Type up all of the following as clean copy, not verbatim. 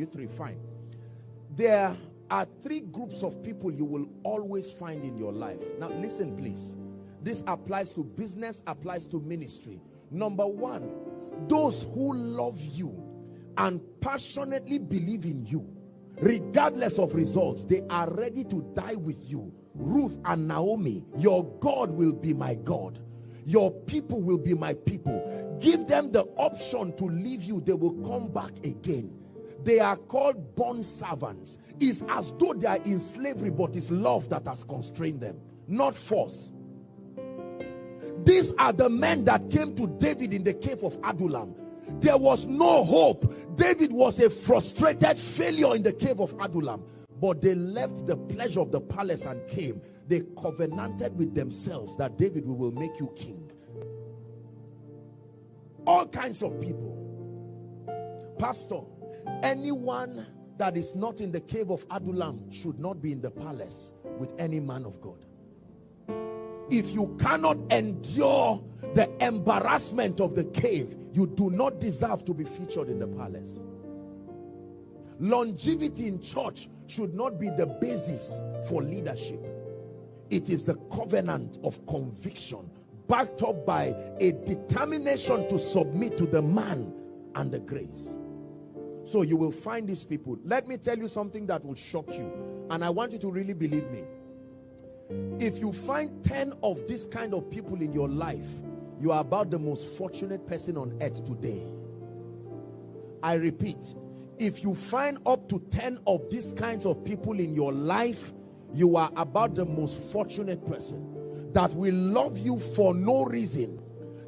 you three, fine. There are three groups of people you will always find in your life. Now listen please. This applies to business, applies to ministry. Number one, those who love you and passionately believe in you, regardless of results. They are ready to die with you. Ruth and Naomi, your God will be my God. Your people will be my people. Give them the option to leave you. They will come back again. They are called bond servants. It's as though they are in slavery, but it's love that has constrained them, not force. These are the men that came to David in the cave of Adullam. There was no hope. David was a frustrated failure in the cave of Adullam. But they left the pleasure of the palace and came. They covenanted with themselves that David, we will make you king. All kinds of people. Pastor, anyone that is not in the cave of Adullam should not be in the palace with any man of God. If you cannot endure the embarrassment of the cave, you do not deserve to be featured in the palace. Longevity in church should not be the basis for leadership. It is the covenant of conviction backed up by a determination to submit to the man and the grace. So you will find these people. Let me tell you something that will shock you, and I want you to really believe me. If you find 10 of this kind of people in your life, you are about the most fortunate person on earth today. I repeat, if you find up to 10 of these kinds of people in your life, you are about the most fortunate person that will love you for no reason.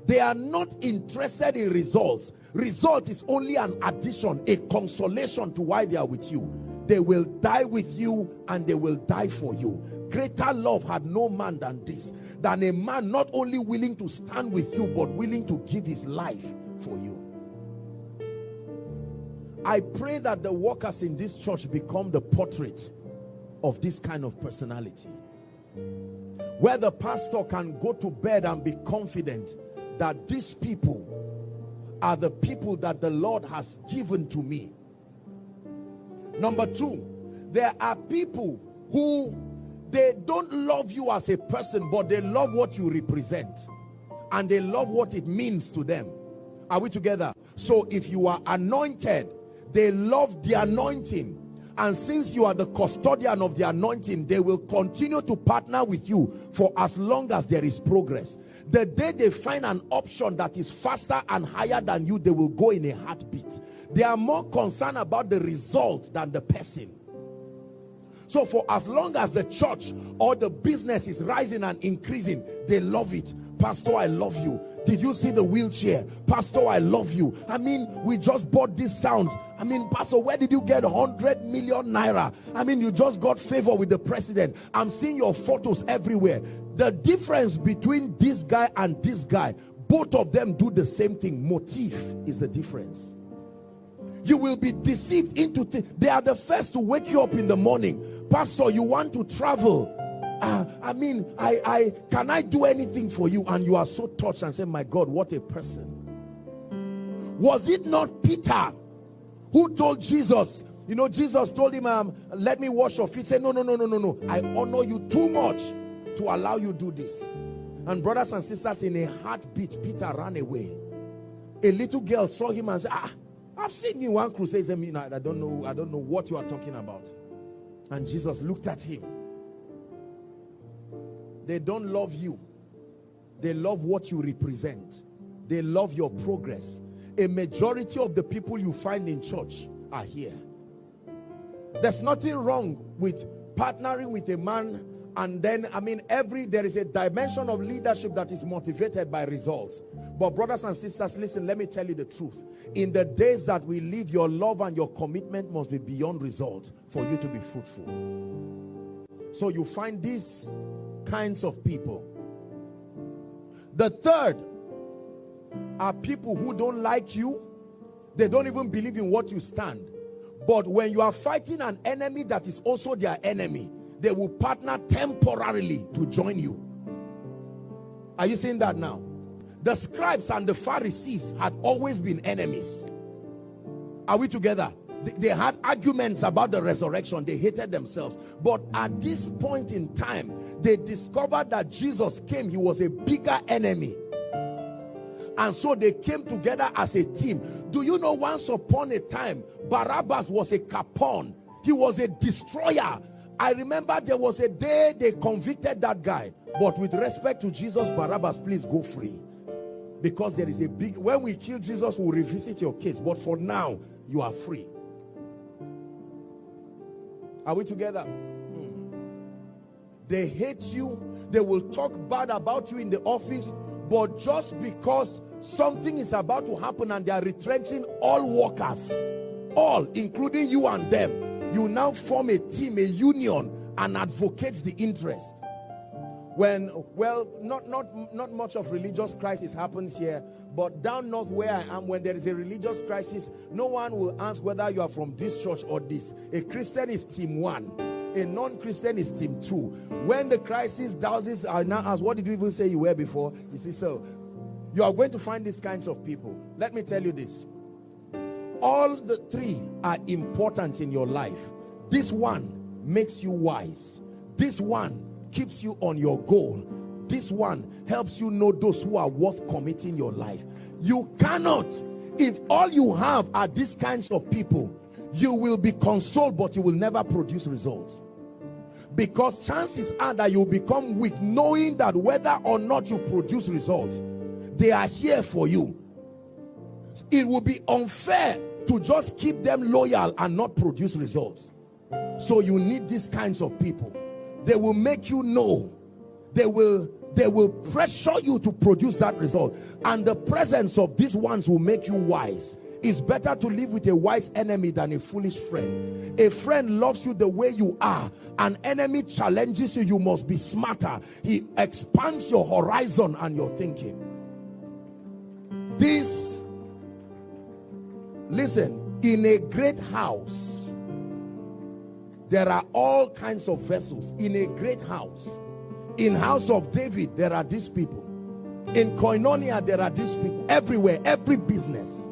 They are not interested in results. Result is only an addition, a consolation to why they are with you. They will die with you and they will die for you. Greater love had no man than this, than a man not only willing to stand with you, but willing to give his life for you. I pray that the workers in this church become the portrait of this kind of personality, where the pastor can go to bed and be confident that these people are the people that the Lord has given to me. Number two, there are people who they don't love you as a person, but they love what you represent and they love what it means to them. Are we together? So if you are anointed, they love the anointing, and since you are the custodian of the anointing, they will continue to partner with you for as long as there is progress. The day they find an option that is faster and higher than you, they will go in a heartbeat. They are more concerned about the result than the person. So for as long as the church or the business is rising and increasing, they love it. Pastor, I love you. Did you see the wheelchair? Pastor, I love you. I mean, we just bought these sounds. I mean, Pastor, where did you get 100 million naira? I mean, you just got favor with the president. I'm seeing your photos everywhere. The difference between this guy and this guy, both of them do the same thing. Motive is the difference. You will be deceived into things. They are the first to wake you up in the morning. Pastor, you want to travel? I mean, can I do anything for you? And you are so touched and say, my God, what a person. Was it not Peter who told Jesus, you know, Jesus told him, let me wash your feet. He said, no. I honor you too much to allow you do this. And brothers and sisters, in a heartbeat, Peter ran away. A little girl saw him and said, I've seen you in one crusade. I mean, I don't know what you are talking about. And Jesus looked at him. They don't love you. They love what you represent. They love your progress. A majority of the people you find in church are here. There's nothing wrong with partnering with a man, and then, I mean, there is a dimension of leadership that is motivated by results. But brothers and sisters, listen, let me tell you the truth. In the days that we live, your love and your commitment must be beyond result for you to be fruitful. So you find these kinds of people. The third are people who don't like you. They don't even believe in what you stand. But when you are fighting an enemy that is also their enemy, they will partner temporarily to join you. Are you seeing that now? The scribes and the Pharisees had always been enemies. Are we together? They had arguments about the resurrection. They hated themselves. But at this point in time, they discovered that Jesus came. He was a bigger enemy. And so they came together as a team. Do you know, once upon a time, Barabbas was a capon. He was a destroyer. I remember there was a day they convicted that guy. But with respect to Jesus, Barabbas, please go free. Because there is a big... When we kill Jesus, we'll revisit your case. But for now, you are free. Are we together? They hate you. They will talk bad about you in the office. But just because something is about to happen and they are retrenching all workers, all, including you and them, you now form a team, a union, and advocate the interest. When, well, not much of religious crisis happens here, but down north where I am, when there is a religious crisis, no one will ask whether you are from this church or this. A Christian is team 1. A non-Christian is team 2. When the crisis douses are now asked, what did you even say you were before? You see, so you are going to find these kinds of people. Let me tell you this. All the three are important in your life. This one makes you wise. This one keeps you on your goal. This one helps you know those who are worth committing your life. You cannot, if all you have are these kinds of people, you will be consoled, but you will never produce results. Because chances are that you become weak, knowing that whether or not you produce results, they are here for you. It will be unfair to just keep them loyal and not produce results. So you need these kinds of people. They will make you know. They will pressure you to produce that result. And the presence of these ones will make you wise. It's better to live with a wise enemy than a foolish friend. A friend loves you the way you are. An enemy challenges you. You must be smarter. He expands your horizon and your thinking. Listen, in a great house, there are all kinds of vessels. In a great house, in house of David, there are these people. In Koinonia, there are these people. Everywhere, every business.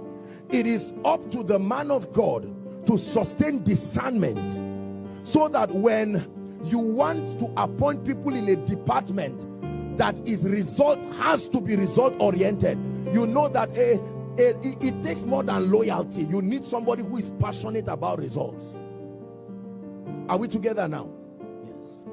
It is up to the man of God to sustain discernment, so that when you want to appoint people in a department that has to be result oriented, you know that it takes more than loyalty. You need somebody who is passionate about results. Are we together now? Yes.